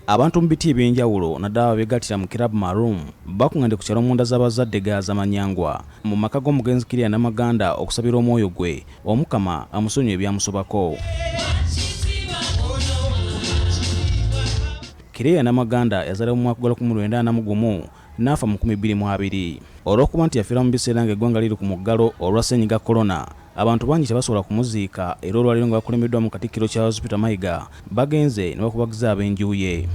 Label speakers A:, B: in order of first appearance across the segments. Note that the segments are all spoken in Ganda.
A: Abantu mu biti ebyenjawulo naddala beegattira mu Club Maroon bakungande ku kyalo Mundazzabazzadde Gayaza Manyangwa mu maka g'omugenzi Claire Namaganda okusabira omwoyo gwe Omukama amusonyiwe ebyamusobako. Claire Namaganda yazaalibwa mu mwaka gwa 1941 n'afa mu 2020 olw'okuba nti yafiira mu biseera ng'eggwanga liri ku muggalo olwa ssennyiga corona. Abantu bangi tebasobola kumuziika era olwaliro nga bakulembeddwa mu Katikkiro Charles Peter Mayiga bagenze ne bakubagiza ab'enju ye.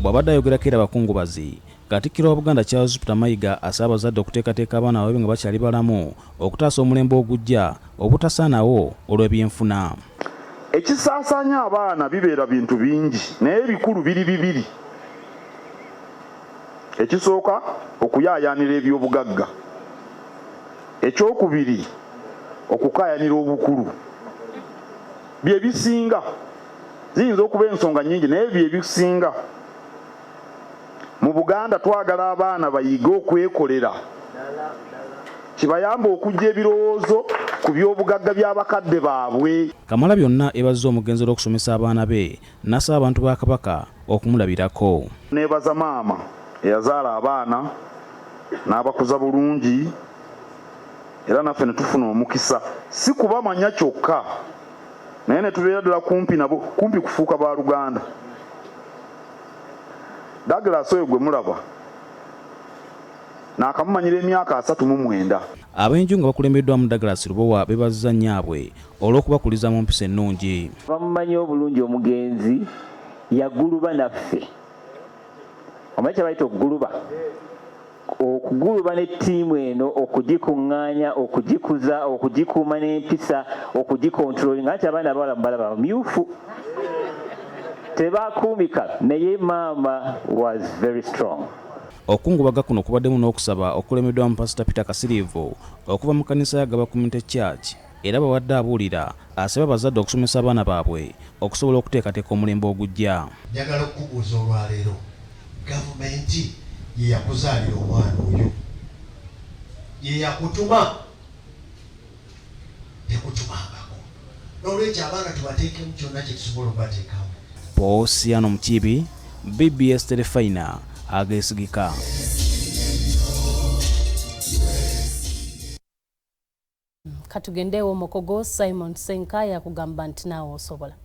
A: Bw'abadde ayogera Claire Bakungubazi, Katikkiro wa Buganda Charles Peter Mayiga asaba abazadde okuteekateeka abaana baabwe nga bakyaali balamu okutaasa omulembe ogujja obutasaanawo olw'ebyenfuna.
B: Ekisaasaanya abaana bibeera bintu bingi naye ebikulu biri bibiri. Ekisooka okuyaayaanira eby'obugagga, ekyokubiri okukaayanira obukulu. Bye bisinga ziyinza okuba ensonga nnyingi naye bye bisinga. Mu Buganda twagala abaana bayige okwekolera, kibayamba okujja ebirowoozo ku by'obugagga by'abakadde baabwe.
A: Kamalabyonna ebazza omugenzi olw'okusomesa abaana be n'asaba abantu ba Kabaka okumulabirako.
B: Neebaza maama eyazaala abaana n'abakuza bulungi era naffe ne tufuna omukisa, si kubamanya kyokka naye ne tubeera ddala kumpi nabo, kumpi kufuuka ba Luganda. Douglas oyo gwe mulaba n'akamumanyira emyaka 39.
A: Ab'enju nga bakulembeddwamu Douglas Lubowa beebazza nnyabwe olw'okubakuliza mu mpisa ennungi.
C: Bamumanyi obulungi omugenzi yaguluba naffe. Omanyi kye bayita okuguluba? Okuguluba ne ttiimu eno okugikuŋŋaanya, okugikuza, okugikuuma n'empisa, okugikontrolinga. Anti abaana abawala mubalaba bamyufu, tebakuumika, naye maama was very strong.
A: Okungubaga kuno kubaddemu n'okusaba okulemeddwa mu Pastor Peter Kasirivu okuva mu kkanisa ya Gaba Community Church era bawadde abuulira asaba abazadde okusomesa abaana baabwe okusobola okuteekateeka omulembe ogujja.
D: Njagala okubuuza olwaleero, gavumenti ye yakuzaalira omwana oyo, ye yakutuma, tekutumangako. N'olwekyo abaana tubateekemu kyonna kye tusobola okubateekamu.
A: Posiano Mukibi, BBS Telefina, agesigika.
E: Katugendewo Mokogo Simon Senka yakugamba nti naawe osobola.